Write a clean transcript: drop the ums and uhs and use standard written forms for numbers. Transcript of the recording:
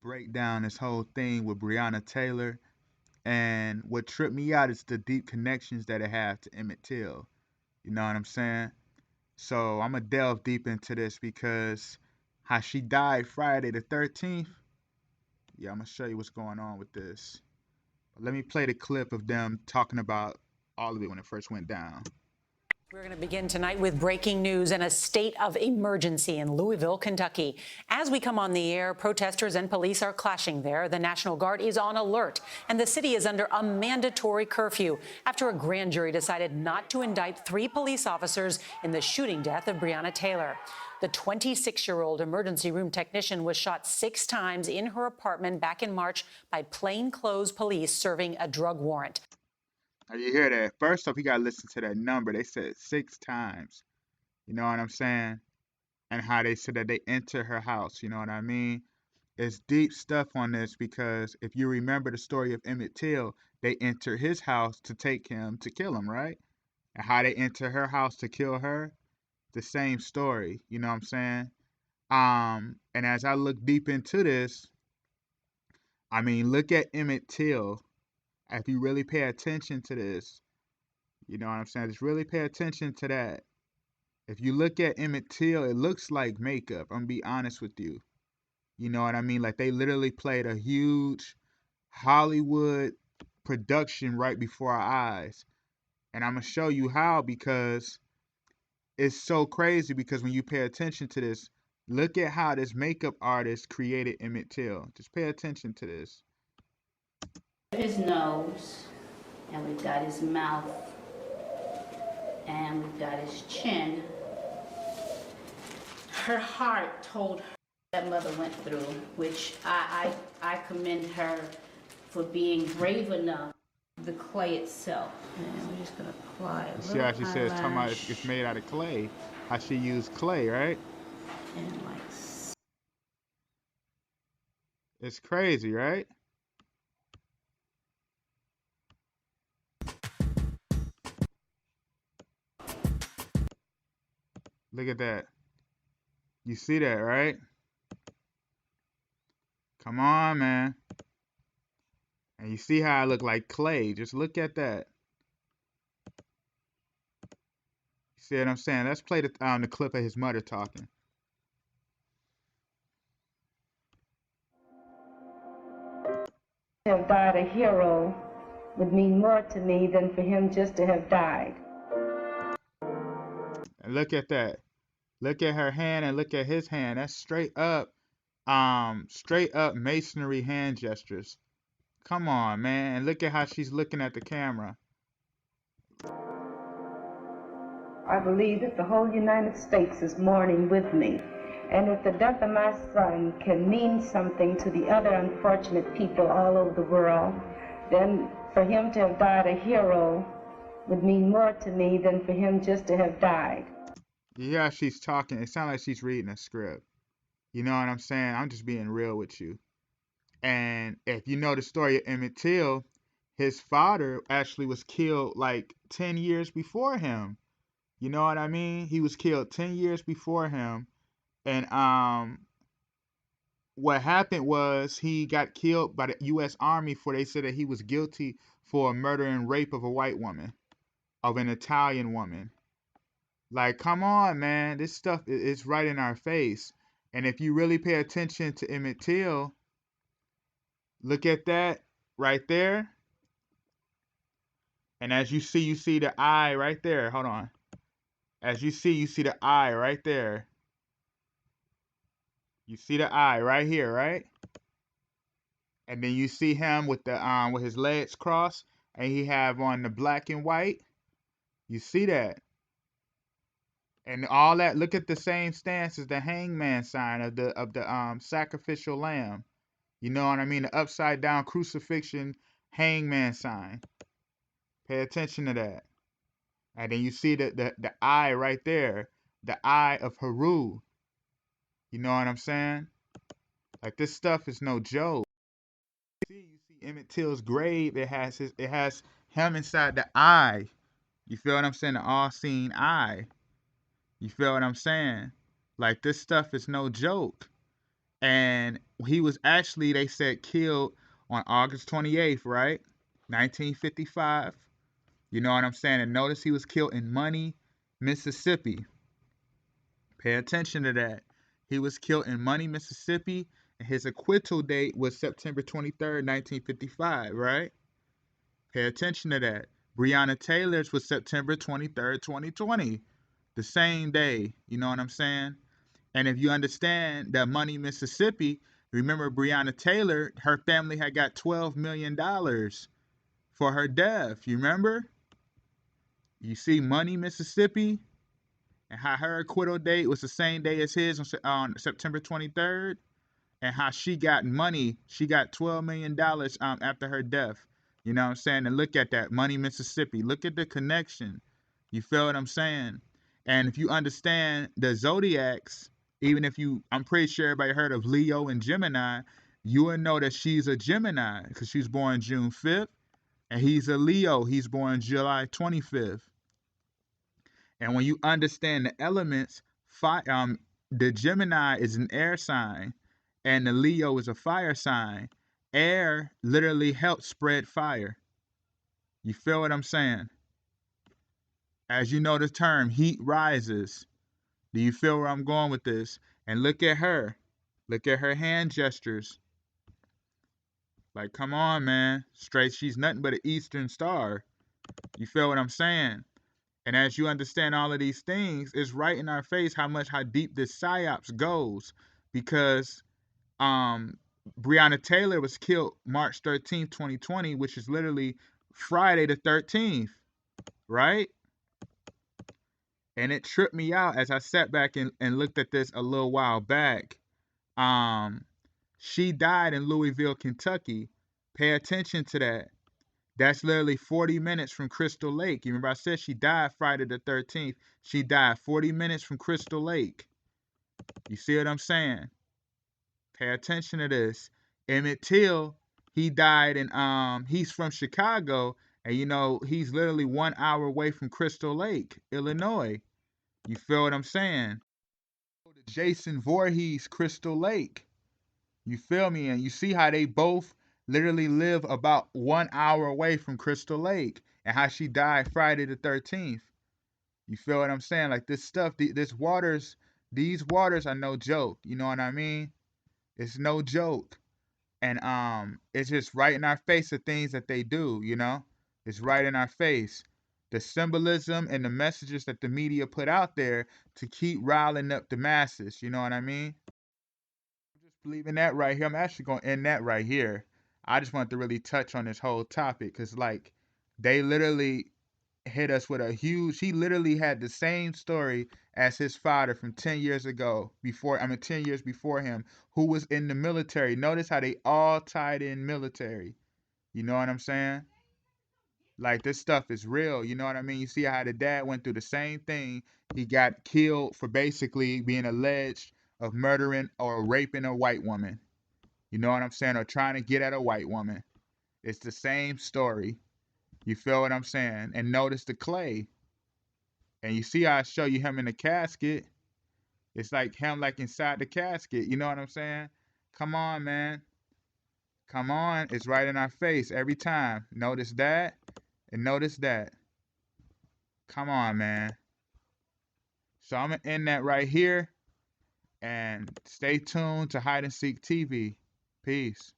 break down this whole thing with Breonna Taylor. And what tripped me out is the deep connections that it have to Emmett Till. You know what I'm saying? So I'm gonna delve deep into this because how she died Friday the 13th. Yeah, I'm gonna show you what's going on with this. Let me play the clip of them talking about all of it when it first went down. We're going to begin tonight with breaking news and a state of emergency in Louisville, Kentucky. As we come on the air, protesters and police are clashing there. The National Guard is on alert, and the city is under a mandatory curfew after a grand jury decided not to indict 3 police officers in the shooting death of Breonna Taylor. The 26-year-old emergency room technician was shot 6 times in her apartment back in March by plainclothes police serving a drug warrant. Now you hear that? First off, you gotta listen to that number. They said 6 times. You know what I'm saying? And how they said that they enter her house. You know what I mean? It's deep stuff on this because if you remember the story of Emmett Till, they enter his house to take him to kill him, right? And how they enter her house to kill her, the same story. You know what I'm saying? And as I look deep into this, I mean, look at Emmett Till. If you really pay attention to this, you know what I'm saying? Just really pay attention to that. If you look at Emmett Till, it looks like makeup. I'm gonna be honest with you. You know what I mean? Like they literally played a huge Hollywood production right before our eyes. And I'm gonna show you how because it's so crazy because when you pay attention to this, look at how this makeup artist created Emmett Till. Just pay attention to this. His nose, and we've got his mouth, and we've got his chin. Her heart told her that mother went through, which I commend her for being brave enough. The clay itself, and we're just gonna apply it. See how she says, talking about it's made out of clay. How she used clay, right? And like, it's crazy, right? Look at that. You see that, right? Come on, man. And you see how I look like clay. Just look at that. You see what I'm saying? Let's play the clip of his mother talking. To have died a hero would mean more to me than for him just to have died. And look at that. Look at her hand and look at his hand. That's straight up masonry hand gestures. Come on, man. And look at how she's looking at the camera. I believe that the whole United States is mourning with me. And if the death of my son can mean something to the other unfortunate people all over the world, then for him to have died a hero would mean more to me than for him just to have died. You hear how she's talking? It sounds like she's reading a script. You know what I'm saying? I'm just being real with you. And if you know the story of Emmett Till, his father actually was killed like 10 years before him. You know what I mean? He was killed 10 years before him. And what happened was he got killed by the U.S. Army for they said that he was guilty for murder and rape of a white woman, of an Italian woman. Like, come on, man. This stuff is right in our face. And if you really pay attention to Emmett Till, look at that right there. And as you see the eye right there. Hold on. As you see the eye right there. You see the eye right here, right? And then you see him with the with his legs crossed, and he have on the black and white. You see that? And all that. Look at the same stance as the hangman sign of the sacrificial lamb. You know what I mean? The upside down crucifixion hangman sign. Pay attention to that. And then you see the eye right there, the eye of Haru. You know what I'm saying? Like this stuff is no joke. You see Emmett Till's grave. It has him inside the eye. You feel what I'm saying? The all-seeing eye. You feel what I'm saying? Like this stuff is no joke. And he was actually, they said, killed on August 28th, right? 1955. You know what I'm saying? And notice he was killed in Money, Mississippi. Pay attention to that. He was killed in Money, Mississippi, and his acquittal date was September 23rd, 1955, right? Pay attention to that. Breonna Taylor's was September 23rd, 2020. The same day, you know what I'm saying? And if you understand that Money, Mississippi, remember Breonna Taylor, her family had got $12 million for her death. You remember? You see Money, Mississippi, and how her acquittal date was the same day as his on September 23rd, and how she got money. She got $12 million after her death. You know what I'm saying? And look at that, Money, Mississippi. Look at the connection. You feel what I'm saying? And if you understand the zodiacs, even if you, I'm pretty sure everybody heard of Leo and Gemini, you will know that she's a Gemini because she's born June 5th, and he's a Leo. He's born July 25th. And when you understand the elements, the Gemini is an air sign, and the Leo is a fire sign. Air literally helps spread fire. You feel what I'm saying? As you know the term, heat rises. Do you feel where I'm going with this? And look at her. Look at her hand gestures. Like, come on, man. Straight, she's nothing but an Eastern star. You feel what I'm saying? And as you understand all of these things, it's right in our face how deep this psyops goes. Because Breonna Taylor was killed March 13th, 2020, which is literally Friday the 13th, right? And it tripped me out as I sat back and looked at this a little while back. She died in Louisville, Kentucky. Pay attention to that. That's literally 40 minutes from Crystal Lake. You remember I said she died Friday the 13th. She died 40 minutes from Crystal Lake. You see what I'm saying? Pay attention to this. Emmett Till, he died in he's from Chicago, and you know, he's literally 1 hour away from Crystal Lake, Illinois. You feel what I'm saying? Jason Voorhees, Crystal Lake. You feel me? And you see how they both literally live about 1 hour away from Crystal Lake, and how she died Friday the 13th. You feel what I'm saying? Like this stuff, these waters are no joke. You know what I mean? It's no joke. And it's just right in our face the things that they do, you know? It's right in our face. The symbolism and the messages that the media put out there to keep riling up the masses, you know what I mean? Just believing that right here. I'm actually going to end that right here. I just want to really touch on this whole topic because, like, they literally hit us with a huge. He literally had the same story as his father from 10 years ago, 10 years before him, who was in the military. Notice how they all tied in military. You know what I'm saying? Like, this stuff is real. You know what I mean? You see how the dad went through the same thing. He got killed for basically being alleged of murdering or raping a white woman. You know what I'm saying? Or trying to get at a white woman. It's the same story. You feel what I'm saying? And notice the clay. And you see how I show you him in the casket. It's like him like inside the casket. You know what I'm saying? Come on, man. Come on. It's right in our face every time. Notice that and notice that. Come on, man. So I'm going to end that right here. And stay tuned to Hide and Seek TV. Peace.